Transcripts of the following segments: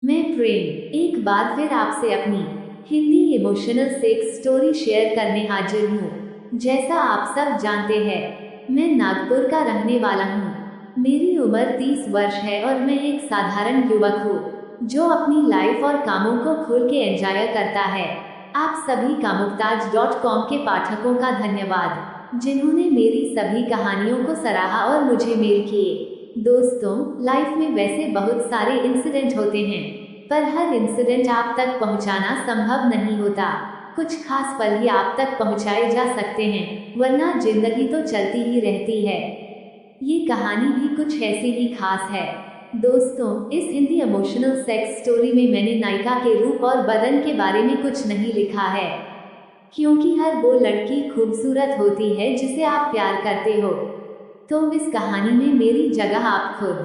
मैं प्रेम एक बार फिर आपसे अपनी Hindi emotional sex story share करने हाजिर हूँ। जैसा आप सब जानते हैं, मैं नागपुर का रहने वाला हूँ। मेरी उम्र 30 वर्ष है और मैं एक साधारण युवक हूँ जो अपनी लाइफ और कामों को खुल के एंजॉय करता है। आप सभी कामुकताज.com के पाठकों का धन्यवाद, जिन्होंने मेरी सभी कहानियों को सराहा और मुझे मेल किए। दोस्तों, लाइफ में वैसे बहुत सारे इंसिडेंट होते हैं, पर हर इंसिडेंट आप तक पहुंचाना संभव नहीं होता। कुछ खास पल ही आप तक पहुंचाए जा सकते हैं, वरना जिंदगी तो चलती ही रहती है। ये कहानी भी कुछ ऐसी ही खास है। दोस्तों, इस हिंदी इमोशनल सेक्स स्टोरी में मैंने नायिका के रूप और बदन के बारे में कुछ नहीं लिखा है, क्योंकि हर वो लड़की खूबसूरत होती है जिसे आप प्यार करते हो। तो इस कहानी में मेरी जगह आप खुद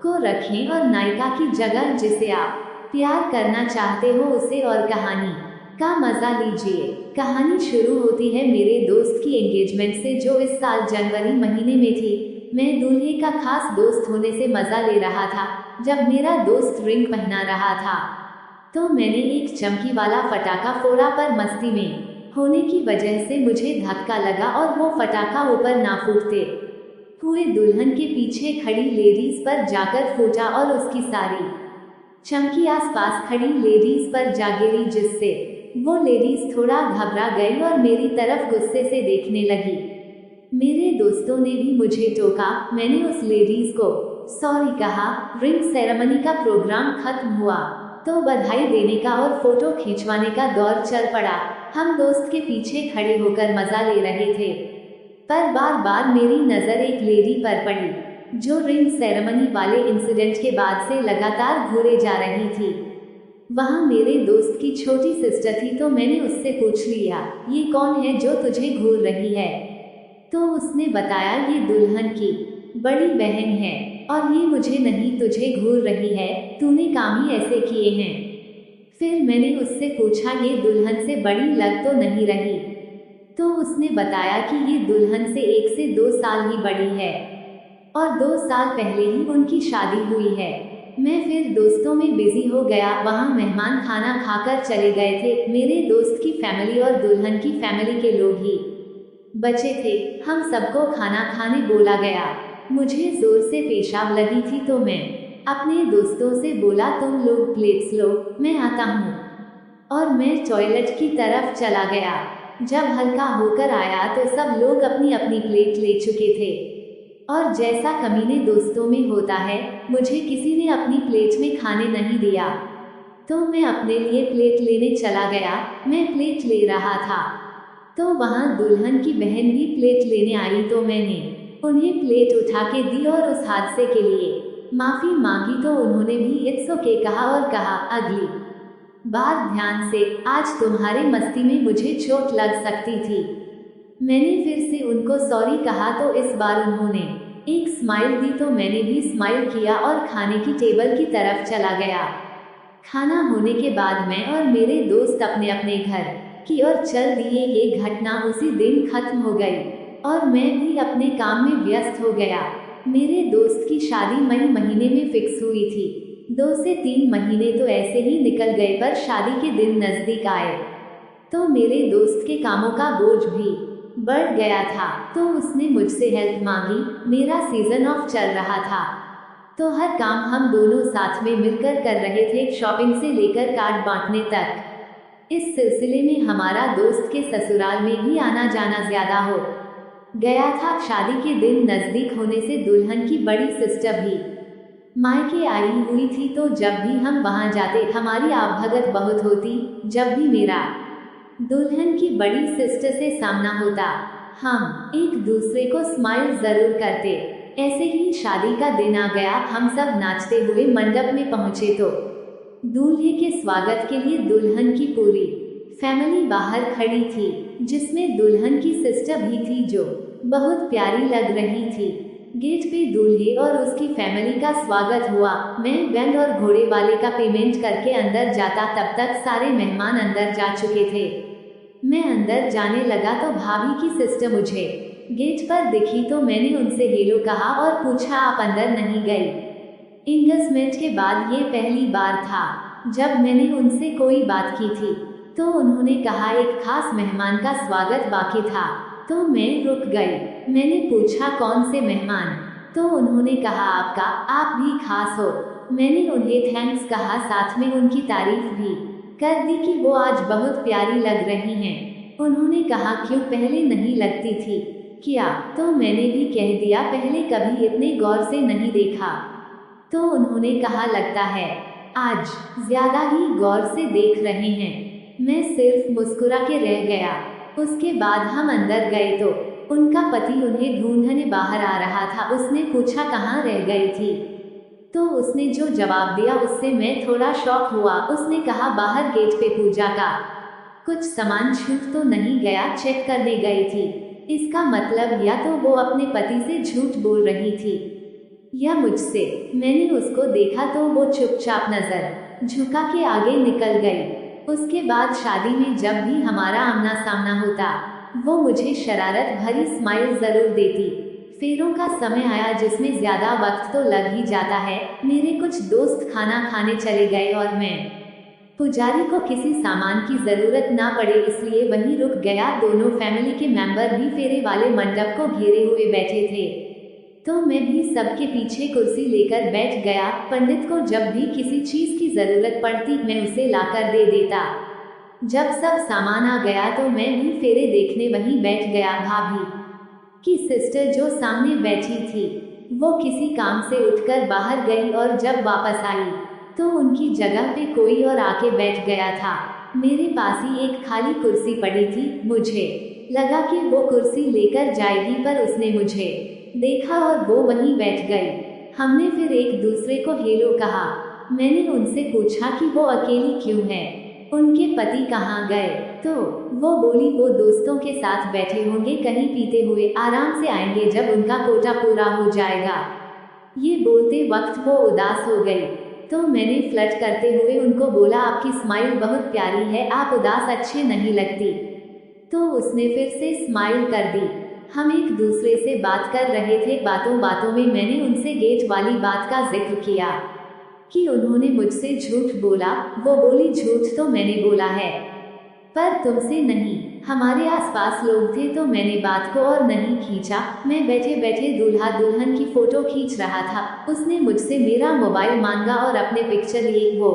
को रखें और नायिका की जगह जिसे आप प्यार करना चाहते हो उसे, और कहानी का मजा लीजिए। कहानी शुरू होती है मेरे दोस्त की एंगेजमेंट से, जो इस साल जनवरी महीने में थी। मैं दूल्हे का खास दोस्त होने से मजा ले रहा था। जब मेरा दोस्त रिंग पहना रहा था तो मैंने एक चमकी वाला फटाका फोड़ा, पर मस्ती में होने की वजह से मुझे धक्का लगा और वो फटाका ऊपर ना फूटते हुए दुल्हन के पीछे खड़ी लेडीज पर जाकर फूटा और उसकी सारी चमकी आसपास खड़ी लेडीज पर जा गिरी, जिससे वो लेडीज थोड़ा घबरा गई और मेरी तरफ गुस्से से देखने लगी। मेरे दोस्तों ने भी मुझे टोका। मैंने उस लेडीज को सॉरी कहा। रिंग सेरेमनी का प्रोग्राम खत्म हुआ तो बधाई देने का और फोटो खिंचवाने का दौर चल पड़ा। हम दोस्त के पीछे खड़े होकर मजा ले रहे थे, पर बार बार मेरी नज़र एक लेडी पर पड़ी जो रिंग सेरेमनी वाले इंसिडेंट के बाद से लगातार घूरे जा रही थी। वहाँ मेरे दोस्त की छोटी सिस्टर थी, तो मैंने उससे पूछ लिया, ये कौन है जो तुझे घूर रही है? तो उसने बताया, ये दुल्हन की बड़ी बहन है और ये मुझे नहीं तुझे घूर रही है, तूने काम ही ऐसे किए हैं। फिर मैंने उससे पूछा, ये दुल्हन से बड़ी लग तो नहीं रही? तो उसने बताया कि ये दुल्हन से 1 से 2 साल ही बड़ी है और 2 साल पहले ही उनकी शादी हुई है। मैं फिर दोस्तों में बिजी हो गया। वहाँ मेहमान खाना खाकर चले गए थे। मेरे दोस्त की फैमिली और दुल्हन की फैमिली के लोग ही बचे थे। हम सबको खाना खाने बोला गया। मुझे जोर से पेशाब लगी थी, तो मैं अपने दोस्तों से बोला, तुम लोग प्लेट्स लो, मैं आता हूँ। और मैं टॉयलेट की तरफ चला गया। जब हल्का होकर आया तो सब लोग अपनी अपनी प्लेट ले चुके थे, और जैसा कमीने दोस्तों में होता है, मुझे किसी ने अपनी प्लेट में खाने नहीं दिया। तो मैं अपने लिए प्लेट लेने चला गया। मैं प्लेट ले रहा था तो वहाँ दुल्हन की बहन भी प्लेट लेने आई, तो मैंने उन्हें प्लेट उठा के दी और उस हादसे के लिए माफ़ी मांगी। तो उन्होंने भी इट्स ओके कहा और कहा, अगली बार ध्यान से, आज तुम्हारे मस्ती में मुझे चोट लग सकती थी। मैंने फिर से उनको सॉरी कहा, तो इस बार उन्होंने एक स्माइल दी, तो मैंने भी स्माइल किया और खाने की टेबल की तरफ चला गया। खाना होने के बाद मैं और मेरे दोस्त अपने अपने घर की ओर चल दिए। ये घटना उसी दिन खत्म हो गई और मैं भी अपने काम में व्यस्त हो गया। मेरे दोस्त की शादी मई महीने में फिक्स हुई थी। 2 से 3 महीने तो ऐसे ही निकल गए, पर शादी के दिन नज़दीक आए तो मेरे दोस्त के कामों का बोझ भी बढ़ गया था। तो उसने मुझसे हेल्प मांगी। मेरा सीजन ऑफ चल रहा था, तो हर काम हम दोनों साथ में मिलकर कर रहे थे, शॉपिंग से लेकर कार्ड बांटने तक। इस सिलसिले में हमारा दोस्त के ससुराल में भी आना जाना ज्यादा हो गया था। शादी के दिन नज़दीक होने से दुल्हन की बड़ी सिस्टर भी मायके आई हुई थी, तो जब भी हम वहां जाते हमारी आवभगत बहुत होती। जब भी मेरा दुल्हन की बड़ी सिस्टर से सामना होता, हम एक दूसरे को स्माइल जरूर करते। ऐसे ही शादी का दिन आ गया। हम सब नाचते हुए मंडप में पहुंचे तो दूल्हे के स्वागत के लिए दुल्हन की पूरी फैमिली बाहर खड़ी थी, जिसमें दुल्हन की सिस्टर भी थी जो बहुत प्यारी लग रही थी। गेट पे दूल्हे और उसकी फैमिली का स्वागत हुआ। मैं बैंड और घोड़े वाले का पेमेंट करके अंदर जाता, तब तक सारे मेहमान अंदर जा चुके थे। मैं अंदर जाने लगा तो भाभी की सिस्टर मुझे गेट पर दिखी, तो मैंने उनसे हेलो कहा और पूछा, आप अंदर नहीं गई? एंगेजमेंट के बाद ये पहली बार था जब मैंने उनसे कोई बात की थी। तो उन्होंने कहा एक खास मेहमान का स्वागत बाकी था। तो मैं रुक गई। मैंने पूछा कौन से मेहमान? तो उन्होंने कहा आपका, आप भी खास हो। मैंने उन्हें थैंक्स कहा, साथ में उनकी तारीफ भी कर दी कि वो आज बहुत प्यारी लग रही हैं। उन्होंने कहा क्यों, पहले नहीं लगती थी क्या? तो मैंने भी कह दिया पहले कभी इतने गौर से नहीं देखा। तो उन्होंने कहा लगता है आज ज्यादा ही गौर से देख रहे हैं। मैं सिर्फ मुस्कुरा के रह गया। उसके बाद हम अंदर गए तो उनका पति उन्हें ढूंढने बाहर आ रहा था। उसने पूछा कहाँ रह गई थी? तो उसने जो जवाब दिया उससे मैं थोड़ा शॉक हुआ। उसने कहा बाहर गेट पे पूजा का कुछ सामान छूट तो नहीं गया, चेक करने गई थी। इसका मतलब या तो वो अपने पति से झूठ बोल रही थी या मुझसे। मैंने उसको देखा तो वो चुपचाप नजर झुका के आगे निकल गई। उसके बाद शादी में जब भी हमारा आमना सामना होता वो मुझे शरारत भरी स्माइल जरूर देती। फेरों का समय आया जिसमें ज्यादा वक्त तो लग ही जाता है। मेरे कुछ दोस्त खाना खाने चले गए और मैं पुजारी को किसी सामान की जरूरत ना पड़े इसलिए वहीं रुक गया। दोनों फैमिली के मेंबर भी फेरे वाले मंडप को घेरे हुए बैठे थे तो मैं भी सबके पीछे कुर्सी लेकर बैठ गया। पंडित को जब भी किसी चीज की जरूरत पड़ती मैं उसे लाकर दे देता। जब सब सामान आ गया तो मैं भी फेरे देखने वहीं बैठ गया। भाभी की सिस्टर जो सामने बैठी थी वो किसी काम से उठकर बाहर गई और जब वापस आई तो उनकी जगह पे कोई और आके बैठ गया था। मेरे पास ही एक खाली कुर्सी पड़ी थी। मुझे लगा कि वो कुर्सी लेकर जाएगी पर उसने मुझे देखा और वो वहीं बैठ गई। हमने फिर एक दूसरे को हेलो कहा। मैंने उनसे पूछा कि वो अकेली क्यों है, उनके पति कहाँ गए? तो वो बोली वो दोस्तों के साथ बैठे होंगे, कहीं पीते हुए, आराम से आएंगे जब उनका कोटा पूरा हो जाएगा। ये बोलते वक्त वो उदास हो गई तो मैंने फ्लर्ट करते हुए उनको बोला आपकी स्माइल बहुत प्यारी है, आप उदास अच्छे नहीं लगती। तो उसने फिर से स्माइल कर दी। हम एक दूसरे से बात कर रहे थे। बातों बातों में मैंने उनसे गेट वाली बात का जिक्र किया कि उन्होंने मुझसे झूठ बोला। वो बोली झूठ तो मैंने बोला है पर तुमसे नहीं। हमारे आसपास लोग थे तो मैंने बात को और नहीं खींचा। मैं बैठे बैठे दूल्हा दुल्हन की फोटो खींच रहा था। उसने मुझसे मेरा मोबाइल मांगा और अपने पिक्चर लिए। वो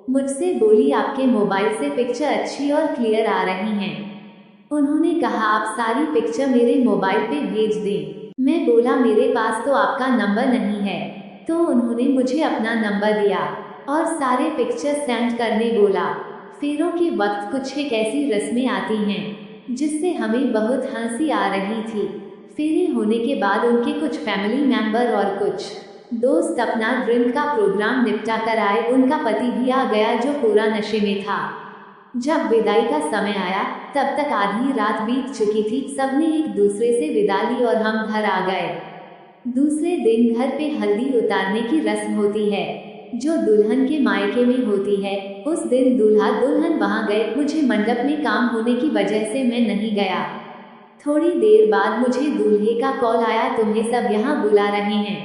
मुझसे बोली आपके मोबाइल से पिक्चर अच्छी और क्लियर आ रही हैं। उन्होंने कहा आप सारी पिक्चर मेरे मोबाइल पे भेज दें। मैं बोला मेरे पास तो आपका नंबर नहीं है। तो उन्होंने मुझे अपना नंबर दिया और सारे पिक्चर सेंड करने बोला। फेरों के वक्त कुछ एक ऐसी रस्में आती हैं जिससे हमें बहुत हंसी आ रही थी। फेरे होने के बाद उनके कुछ फैमिली मेंबर और कुछ दोस्त अपना ड्रिंक का प्रोग्राम निपटा कर आए। उनका पति भी आ गया जो पूरा नशे में था। जब विदाई का समय आया तब तक आधी रात बीत चुकी थी। सबने एक दूसरे से विदा ली और हम घर आ गए। दूसरे दिन घर पे हल्दी उतारने की रस्म होती है जो दुल्हन के मायके में होती है। उस दिन दूल्हा दुल्हन वहां गए। मुझे मंडप में काम होने की वजह से मैं नहीं गया। थोड़ी देर बाद मुझे दूल्हे का कॉल आया, तुम्हें सब यहाँ बुला रहे हैं।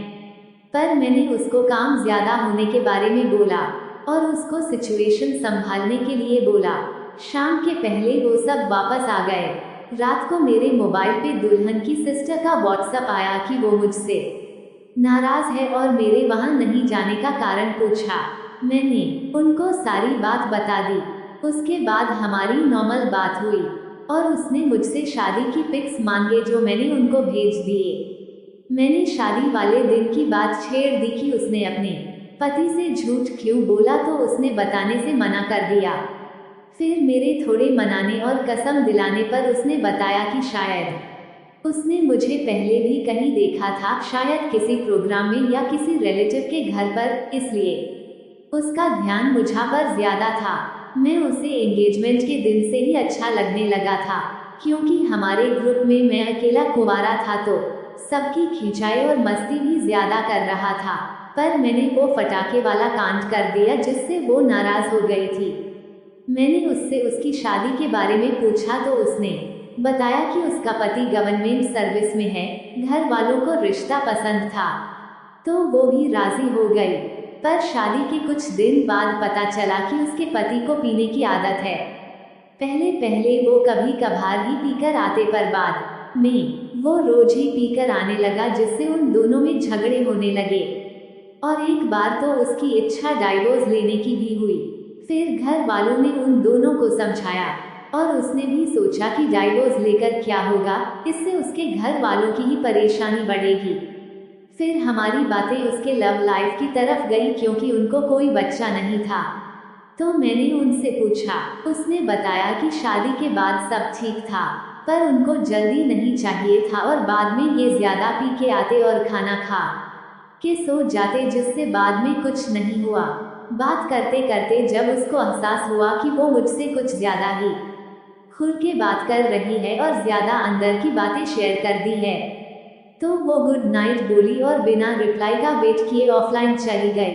पर मैंने उसको काम ज्यादा होने के बारे में बोला और उसको सिचुएशन संभालने के लिए बोला। शाम के पहले वो सब वापस आ गए। रात को मेरे मोबाइल पे दुल्हन की सिस्टर का व्हाट्सएप आया कि वो मुझसे नाराज है और मेरे वहां नहीं जाने का कारण पूछा। मैंने उनको सारी बात बता दी। उसके बाद हमारी नॉर्मल बात हुई और उसने मुझसे शादी की पिक्स मांगे जो मैंने उनको भेज दिए। मैंने शादी वाले दिन की बात छेड़ दी कि उसने अपने पति से झूठ क्यों बोला तो उसने बताने से मना कर दिया। फिर मेरे थोड़े मनाने और कसम दिलाने पर उसने बताया कि शायद उसने मुझे पहले भी कहीं देखा था, शायद किसी प्रोग्राम में या किसी रिलेटिव के घर पर, इसलिए उसका ध्यान मुझ पर ज्यादा था। मैं उसे एंगेजमेंट के दिन से ही अच्छा लगने लगा था क्योंकि हमारे ग्रुप में मैं अकेला कुंवारा था तो सबकी खिंचाई और मस्ती भी ज्यादा कर रहा था। पर मैंने वो फटाके वाला कांड कर दिया जिससे वो नाराज हो गई थी। मैंने उससे उसकी शादी के बारे में पूछा तो उसने बताया कि उसका पति गवर्नमेंट सर्विस में है, घर वालों को रिश्ता पसंद था तो वो भी राजी हो गई। पर शादी के कुछ दिन बाद पता चला कि उसके पति को पीने की आदत है। पहले पहले वो कभी कभार ही पीकर आते, पर बाद में वो रोज ही पीकर आने लगा, जिससे उन दोनों में झगड़े होने लगे। और एक बार तो उसकी इच्छा डाइवोर्स लेने की भी हुई। फिर घर वालों ने उन दोनों को समझाया और उसने भी सोचा कि डाइवोर्स लेकर क्या होगा, इससे उसके घर वालों की ही परेशानी बढ़ेगी। फिर हमारी बातें उसके लव लाइफ की तरफ गई, क्योंकि उनको कोई बच्चा नहीं था। तो मैंने उनसे पूछा, उसने बताया कि शादी के बाद सब ठीक था, पर उनको जल्दी नहीं चाहिए था और बाद में ये ज्यादा पी के आते और खाना खा के सो जाते, जिससे बाद में कुछ नहीं हुआ। बात करते करते जब उसको एहसास हुआ कि वो मुझसे कुछ ज्यादा ही खुल के बात कर रही है और ज्यादा अंदर की बातें शेयर कर दी है, तो वो गुड नाइट बोली और बिना रिप्लाई का वेट किए ऑफलाइन चली गई।